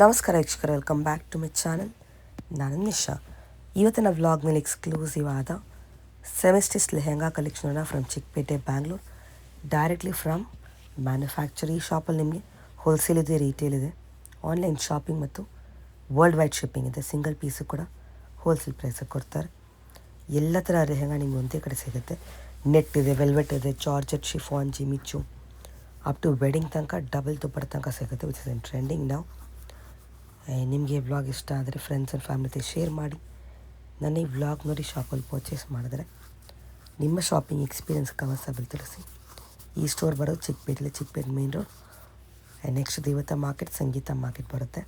ನಮಸ್ಕಾರ ವೀಕ್ಷಕರೇ, welcome back to my channel. ನಾನು ನಿಶಾ. ಇವತ್ತಿನ ವ್ಲಾಗ್ನಲ್ಲಿ ಎಕ್ಸ್ಕ್ಲೂಸಿವ್ ಆದ ಸೆಮಿಸ್ಟಿಸ್ ಲೆಹೆಂಗಾ ಕಲೆಕ್ಷನನ್ನು from Chikkapete, Bangalore, directly from manufacture. ಈ ಶಾಪಲ್ಲಿ ನಿಮಗೆ ಹೋಲ್ಸೇಲ್ ಇದೆ, ರೀಟೇಲ್ ಇದೆ, ಆನ್ಲೈನ್ ಶಾಪಿಂಗ್ ಮತ್ತು ವರ್ಲ್ಡ್ ವೈಡ್ ಶಿಪ್ಪಿಂಗ್ ಇದೆ. ಸಿಂಗಲ್ ಪೀಸು ಕೂಡ ಹೋಲ್ಸೇಲ್ ಪ್ರೈಸಿಗೆ ಕೊಡ್ತಾರೆ. ಎಲ್ಲ ಥರ ಲೆಹೆಂಗಾ ನಿಮಗೆ ಒಂದೇ ಕಡೆ ಸಿಗುತ್ತೆ. ನೆಟ್ ಇದೆ, ವೆಲ್ವೆಟ್ ಇದೆ, georgette, chiffon, Jimmy Choo, up to wedding ತನಕ ಡಬಲ್ ದುಪ್ಪಟ್ಟ ತನಕ ಸಿಗುತ್ತೆ, ವಿಚ್ ಇಸ್ ಇನ್ ಟ್ರೆಂಡಿಂಗ್ ನಾವು. ನಿಮಗೆ ವ್ಲಾಗ್ ಇಷ್ಟ ಆದರೆ ಫ್ರೆಂಡ್ಸ್ ಆ್ಯಂಡ್ ಫ್ಯಾಮಿಲಿ ಜೊತೆ ಶೇರ್ ಮಾಡಿ. ನನ್ನ ಈ ವ್ಲಾಗ್ ನೋಡಿ ಶಾಪಲ್ಲಿ ಪರ್ಚೇಸ್ ಮಾಡಿದ್ರೆ ನಿಮ್ಮ ಶಾಪಿಂಗ್ ಎಕ್ಸ್ಪೀರಿಯನ್ಸ್ ಕಮೆಂಟ್ಸಲ್ಲಿ ತಿಳಿಸಿ. ಈ ಸ್ಟೋರ್ ಬರೋದು Chikkapete main road. Next Devata market, Sangeetha market ಬರುತ್ತೆ.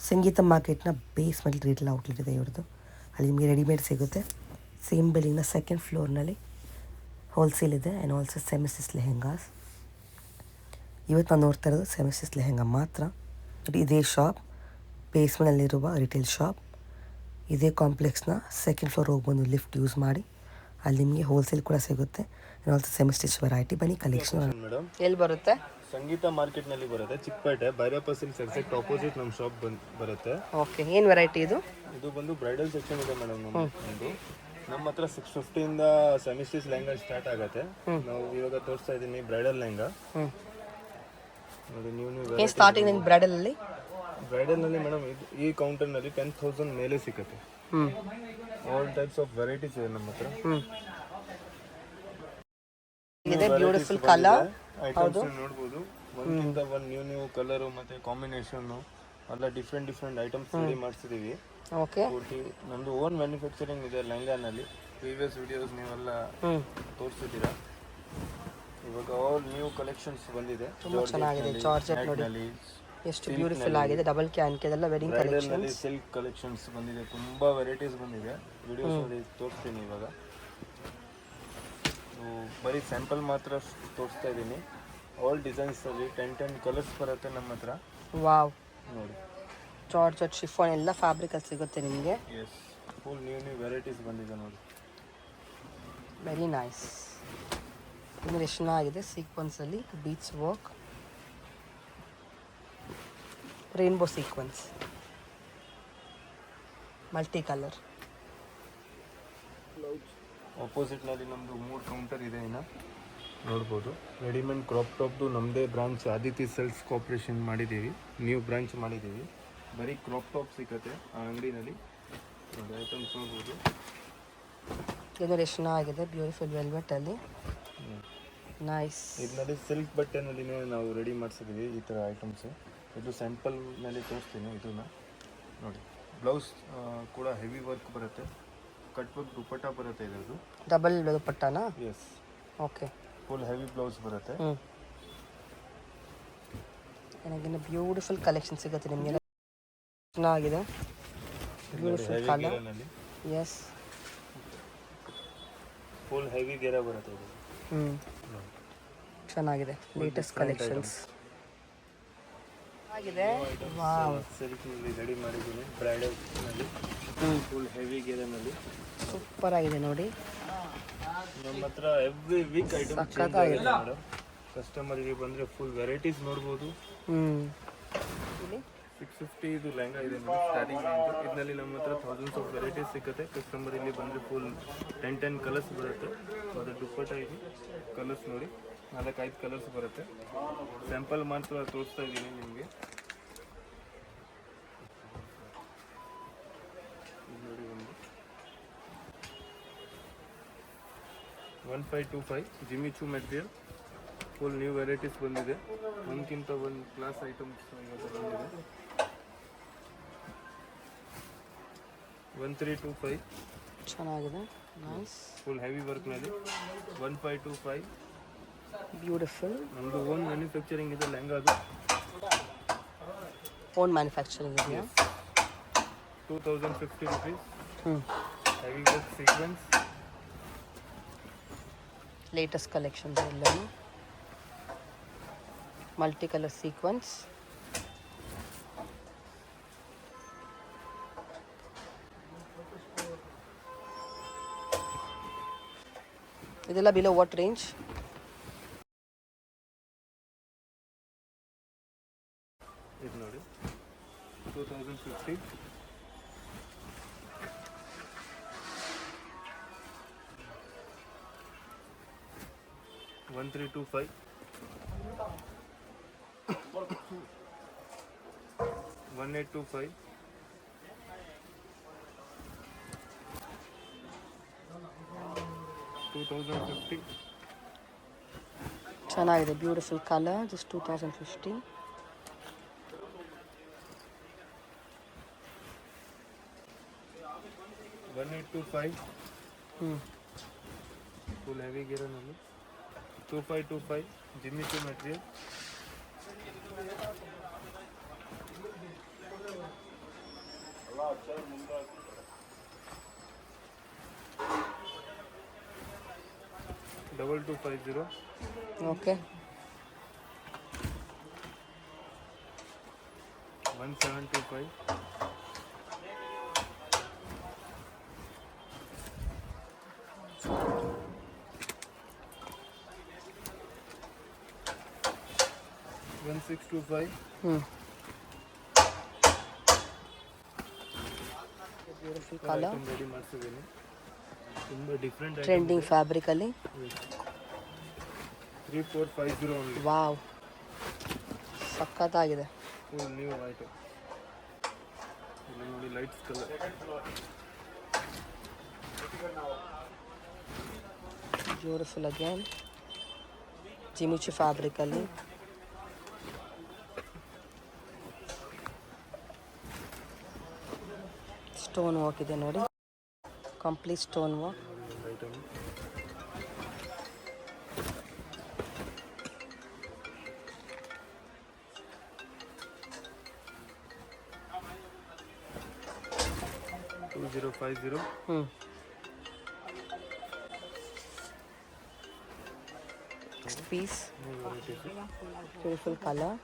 ಸಂಗೀತ ಮಾರ್ಕೆಟ್ನ ಬೇಸ್ಮೆಂಟ್ ರೀಟೇಲ್ ಔಟ್ಲೆಟ್ ಇದೆ ಇವ್ರದ್ದು. ಅಲ್ಲಿ ನಿಮಗೆ ರೆಡಿಮೇಡ್ ಸಿಗುತ್ತೆ. ಸೇಮ್ ಬಿಲ್ಡಿಂಗ್ನ ಸೆಕೆಂಡ್ ಫ್ಲೋರ್ನಲ್ಲಿ ಹೋಲ್ಸೇಲ್ ಇದೆ ಆ್ಯಂಡ್ ಆಲ್ಸೋ ಸೆಮಿಸ್ಟಿಸ್ ಲೆಹೆಂಗಾಸ್. ಇವತ್ತು ನಾನು ನೋಡ್ತಾ ಇರೋದು ಸೆಮಿಸ್ಟಿಸ್ ಲೆಹೆಂಗಾ ಮಾತ್ರ. ಇದೇ ಶಾಪ್ ಬೇಸ್ಮೆಂಟಲ್ಲಿರುವ ರಿಟೇಲ್ ಶಾಪ್. ಇದೇ ಕಾಂಪ್ಲೆಕ್ಸ್ನ ಸೆಕೆಂಡ್ ಫ್ಲೋರ್ ಹೋಗಿ ಬಂದು ಲಿಫ್ಟ್ ಯೂಸ್ ಮಾಡಿ ಅಲ್ಲಿ ನಿಮಗೆ ಹೋಲ್ಸೇಲ್ ಕೂಡ ಸಿಗುತ್ತೆ. Also semi stitch variety. ಬನ್ನಿ ಕಲೆಕ್ಷನ್ ಮೇಡಮ್ ಎಲ್ಲಿ ಬರುತ್ತೆ? ಸಂಗೀತ ಮಾರ್ಕೆಟ್ನಲ್ಲಿ ಬರುತ್ತೆ, Chikkapete Bhairappa silks exact opposite ನಮ್ಮ ಶಾಪ್ ಬರುತ್ತೆ. ಓಕೆ, ಏನು ವೆರೈಟಿ ಇದು? ಇದು ಬಂದು ಬ್ರೈಡಲ್ ಸೆಕ್ಷನ್ ಇದೆ ಮೇಡಮ್. ನಮ್ಮ ಹತ್ರ 650 ಇಂದ ಸೆಮಿಸ್ಟಿಸ್ ಲೆಹಂಗಾ ಸ್ಟಾರ್ಟ್ ಆಗುತ್ತೆ. ನಾವು ಇವಾಗ ತೋರಿಸ್ತಾ ಇದ್ದೀನಿ ಬ್ರೈಡಲ್ ಲೆಹಂಗಾ. ನೋಡಿ, ನೀವು ಸ್ಟಾರ್ಟಿಂಗ್ ನಿಮ್ಗೆ ಬ್ರೈಡಲಲ್ಲಿ ಬ್ರೈಡಲ್ನಲ್ಲಿ ಮೇಡಮ್ ಈ ಕೌಂಟರ್ನಲ್ಲಿ 10,000 ಮೇಲೆ ಸಿಗುತ್ತೆ. ಆಲ್ ಟೈಪ್ಸ್ ಆಫ್ ವೆರೈಟೀಸ್ ಇದೆ ನಮ್ಮ ಹತ್ರ. ಇದೆ ಬ್ಯೂಟಿಫುಲ್ ಕಲರ್ ಐಟಮ್ಸ್ ನೋಡಬಹುದು. ಒಂದ್ಕಿಂತ ಒಂದು ನ್ಯೂ ಕಲರ್ ಮತ್ತೆ ಕಾಂಬಿನೇಷನ್ ಎಲ್ಲ ಡಿಫ್ರೆಂಟ್ ಐಟಮ್ಸ್ ರೆಡಿ ಮಾಡಿಸಿದೀವಿ. ಓಕೆ, ಪೂರ್ತಿ ನಮ್ದು ಓನ್ ಮ್ಯಾನುಫ್ಯಾಕ್ಚರಿಂಗ್ ಇದೆ ಲೆಹಂಗಾನಲ್ಲಿ. ಪ್ರೀವಿಯಸ್ ವಿಡಿಯೋಸ್ ನೀವೆಲ್ಲ ತೋರಿಸಿದ್ದೀರಾ. ಇವಾಗ ಆಲ್ ನ್ಯೂ ಕಲೆಕ್ಷನ್ಸ್ ಬಂದಿದೆ. ತುಂಬಾ ಚೆನ್ನಾಗಿದೆ. ಜಾರ್ಜೆಟ್ ನೋಡಿ ಎಷ್ಟು ಬ್ಯೂಟಿಫುಲ್ ಆಗಿದೆ. ಡಬಲ್ ಕ್ಯಾನ್ಕೆದೆಲ್ಲ ವೆಡ್ಡಿಂಗ್ ಕಲೆಕ್ಷನ್. ಸಿಲ್ಕ್ ಕಲೆಕ್ಷನ್ಸ್ ಬಂದಿದೆ, ತುಂಬಾ ವೆರೈಟೀಸ್ ಬಂದಿದೆ. ವಿಡಿಯೋಸ್ ಅಲ್ಲಿ ತೋರಿಸ್ತೀನಿ. ಇವಾಗ ಬರೀ ಸ್ಯಾಂಪಲ್ ಮಾತ್ರ ತೋರಿಸ್ತಾ ಇದ್ದೀನಿ. ಆಲ್ ಡಿಸೈನ್ಸ್ ಅಲ್ಲಿ 10 ಕಲರ್ಸ್ ಬರುತ್ತೆ ನಮ್ಮ ಹತ್ರ. ವಾವ್, ನೋಡಿ, ಜಾರ್ಜೆಟ್, ಶಿಫಾನ್ ಎಲ್ಲ ಫ್ಯಾಬ್ರಿಕ್ ಅಲ್ಲಿ ಸಿಗುತ್ತೆ ನಿಮಗೆ. ಎಸ್, ಫುಲ್ ನ್ಯೂ ವೆರೈಟೀಸ್ ಬಂದಿದೆ ನೋಡಿ. Very nice. ಇನ್ನು ಎಷ್ಟು ಚೆನ್ನಾಗಿದೆ. ಸೀಕ್ವೆನ್ಸ್ ಅಲ್ಲಿ beads work, rainbow sequence, multi colour. Opposite ನಲ್ಲಿ ನಮ್ದು 3 ಕೌಂಟರ್ ಇದೆ. ಇನ್ನು ನೋಡ್ಬೋದು. ರೆಡಿಮೇಡ್ ಕ್ರಾಪ್ ಟಾಪ್ದು ನಮ್ಮದೇ ಬ್ರಾಂಚ್ ಆದಿತ್ಯ ಸೆಲ್ಸ್ ಕೋಆಪರೇಷನ್ ಮಾಡಿದ್ದೀವಿ. ನ್ಯೂ ಬ್ರಾಂಚ್ ಮಾಡಿದ್ದೀವಿ. ಬರೀ ಕ್ರಾಪ್ ಟಾಪ್ ಸಿಗುತ್ತೆ ಆ ಅಂಗಡಿನಲ್ಲಿ. ನೋಡಿ, ಐಟಮ್ಸ್ ನೋಡ್ಬೋದು. ಇದು ಎಷ್ಟು ಚೆನ್ನಾಗಿದೆ. ಬ್ಯೂಟಿಫುಲ್ ವೆಲ್ವೆಟ್ ಅಲ್ಲಿ ನೈಸ್. ಇದರಲ್ಲಿ ಸಿಲ್ಕ್ ಬಟ್ಟೆನಲ್ಲಿನೇ ನಾವು ರೆಡಿ ಮಾಡಿಸಿದ್ದೀವಿ ಈ ಥರ ಐಟಮ್ಸ್. ಇದು ಸ್ಯಾಂಪಲ್ನಲ್ಲಿ ತೋರಿಸ್ತೀನಿ. ಇದನ್ನ ನೋಡಿ. ಬ್ಲೌಸ್ ಕೂಡ ಹೆವಿ ವರ್ಕ್ ಬರುತ್ತೆ. ಕಟ್ ವರ್ಕ್ ದುಪ್ಪಟ್ಟ ಬರುತ್ತೆ. ಇದು ಡಬಲ್ ದುಪ್ಪಟ್ಟನಾ? Yes. Okay, full heavy blouse ಬರುತ್ತೆ. ನನಗಿನ್ನ ಬ್ಯೂಟಿಫುಲ್ ಕಲೆಕ್ಷನ್ ಸಿಗುತ್ತೆ ನಿಮಗೆ. ಚೆನ್ನಾಗಿದೆ. Beautiful colour. Yes, full heavy ಗೆರೆ ಬರುತ್ತೆ ಇದು. ಚೆನ್ನಾಗಿದೆ. ಲೇಟೆಸ್ಟ್ ಕಲೆಕ್ಷನ್ಸ್ ಆಗಿದೆ. ವಾವ್, ಸಿಲ್ಕ್ ನಲ್ಲಿ ರೆಡಿ ಮಾಡಿದ್ದೀನಿ. ಬ್ರೈಡಲ್ ನಲ್ಲಿ ಫುಲ್ ಹೆವಿ ಗೆರೆನಲ್ಲಿ ಸೂಪರ್ ಆಗಿದೆ ನೋಡಿ. ನಮ್ಮ ಹತ್ರ ಎವ್ರಿ ವೀಕ್ ಐಟಮ್ ಚೇಂಜ್ ಆಗಿದೆ ಮೇಡಮ್. ಕಸ್ಟಮರಿಗೆ ಬಂದರೆ ಫುಲ್ ವೆರೈಟೀಸ್ ನೋಡ್ಬೋದು. 650 ಇದು ಲೆಹಂಗಾ ಇದೆ ಮೇಡಮ್, ಸ್ಟಾರ್ಟಿಂಗ್ ರೇಂಜ್. ಇದರಲ್ಲಿ ನಮ್ಮ ಹತ್ರ ಥೌಸಂಡ್ಸ್ ಆಫ್ ವೆರೈಟೀಸ್ ಸಿಗುತ್ತೆ. ಕಸ್ಟಮರ್ ಇಲ್ಲಿ ಬಂದರೆ ಫುಲ್ 10 ಕಲರ್ಸ್ ಬರುತ್ತೆ. ಅದು ದುಪ್ಪಟ್ಟ ಇದೆ. ಕಲರ್ಸ್ ನೋಡಿ, 4-5 ಕಲರ್ಸ್ ಬರುತ್ತೆ. ಸ್ಯಾಂಪಲ್ ಮಾತ್ರ ತೋರಿಸ್ತಾ ಇದ್ದೀನಿ ನಿಮಗೆ. ನೋಡಿ, ಒಂದು 1525 Jimmy Choo material. Full new varieties ಬಂದಿದೆ. ಒಂದ್ಕಿಂತ ಒಂದು ಕ್ಲಾಸ್ ಐಟಮ್ಸ್ ಬಂದಿದೆ. 1325 ಚೆನ್ನಾಗಿದೆ. ನೈಸ್. ಫುಲ್ ಹೆವಿ ವರ್ಕ್ನಲ್ಲಿ 1525 ಬ್ಯೂಟಿಫುಲ್. ನಮ್ಮದು ಓನ್ ಮ್ಯಾನುಫ್ಯಾಕ್ಚರಿಂಗ್ ಇದೆ ಲೆಹಂಗಾದು. ಓನ್ ಮ್ಯಾನುಫ್ಯಾಕ್ಚರಿಂಗ್ ಇದೆಯಾ? 2050 rupees. Heavy work sequins. Latest collections ಎಲ್ಲನೂ ಮಲ್ಟಿ ಕಲರ್ ಸೀಕ್ವೆನ್ಸ್. ಇದೆಲ್ಲ ಬಿಲೋ ವಾಟ್ ರೇಂಜ್? ಇದು ನೋಡಿ, 2050. One three two five. 1825. 2050. ಚೆನ್ನಾಗಿದೆ, beautiful colour. Just 2050. 1825. Full heavy gear only. 2525. Jimmy Choo material. 2250. Okay. 1725. 1625. Beautiful colour. Ready ಮಾಡಿಸಿದ್ದೀನಿ. ತುಂಬ different trending ಫ್ಯಾಬ್ರಿಕಲ್ಲಿ. 3450 only. Wow, ಸಖತ್ತಾಗಿದೆ. Full new item. ಇಲ್ಲಿ ನೋಡಿ lights colour. Beautiful again. Jimmy Choo ಫ್ಯಾಬ್ರಿಕಲ್ಲಿ. ಸ್ಟೋನ್ ವರ್ಕ್ ಇದೆ ನೋಡಿ, complete stone work. Item 2050. Next piece, New varieties. Beautiful colour.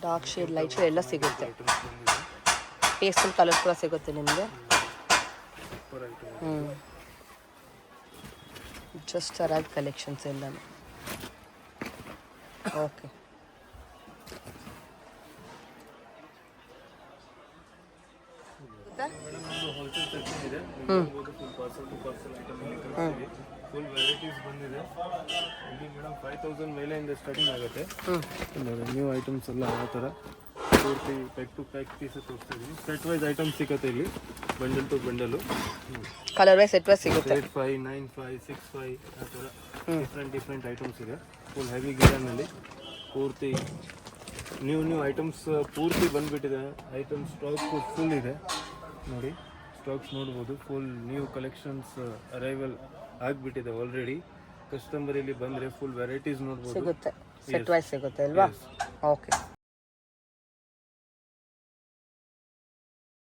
Dark shade, light shade ಎಲ್ಲ ಸಿಗುತ್ತೆ. Items ಬಂದಿದೆ. ಪೇಸ್ಟಲ್ ಕಲರ್ ಕೂಡ ಸಿಗುತ್ತೆ ನಿಮಗೆ. Super item. Just arrive collections ಎಲ್ಲನೂ. ಓಕೆ. ಮೇಡಮ್ ಒಂದು ಹೋಲ್ಸೇಲ್ ಸೆಕ್ಷನ್ ಇದೆ. ಫುಲ್ ಪಾರ್ಸಲ್ ಐಟಮ್ ಇಲ್ಲಿ ಕಳಿಸ್ತೀವಿ. ಫುಲ್ ವೆರೈಟೀಸ್ ಬಂದಿದೆ. ಇಲ್ಲಿ ಮೇಡಮ್ 5000 ಮೇಲೆಯಿಂದ ಸ್ಟಾರ್ಟಿಂಗ್ ಆಗುತ್ತೆ. ನೋಡಿ ನ್ಯೂ ಐಟಮ್ಸ್ ಎಲ್ಲ ಆ ಥರ ಪೂರ್ತಿ ಪ್ಯಾಕ್ ಟು ಪ್ಯಾಕ್ ಪೀಸಸ್ ತೋರಿಸ್ತಾ ಇದ್ದೀನಿ. ಸೆಟ್ ವೈಸ್ ಐಟಮ್ಸ್ ಸಿಗುತ್ತೆ ಇಲ್ಲಿ, bundle to bundle. Colour wise set wise ಸಿಗುತ್ತೆ. 85, 95, 65 ಆ ಥರ ಡಿಫ್ರೆಂಟ್ ಐಟಮ್ಸ್ ಇದೆ. ಫುಲ್ ಹೆವಿ ಗಿಡನಲ್ಲಿ ಪೂರ್ತಿ ನ್ಯೂ ಐಟಮ್ಸ್ ಪೂರ್ತಿ ಬಂದುಬಿಟ್ಟಿದೆ. ಐಟಮ್ ಸ್ಟಾಕ್ ಫುಲ್ ಇದೆ ನೋಡಿ, ಸ್ಟಾಕ್ಸ್ ನೋಡ್ಬೋದು. ಫುಲ್ ನ್ಯೂ ಕಲೆಕ್ಷನ್ಸ್ ಅರೈವಲ್ ಆಗಿಬಿಟ್ಟಿದೆ ಆಲ್ರೆಡಿ. ಕಸ್ಟಮರ್ ಇಲ್ಲಿ ಬಂದರೆ ಫುಲ್ ವೆರೈಟೀಸ್ ನೋಡ್ಬೋದು. ಸಿಗುತ್ತೆ, ಸೆಟ್ ವೈಸ್ ಸಿಗುತ್ತೆ ಅಲ್ವಾ? ಓಕೆ.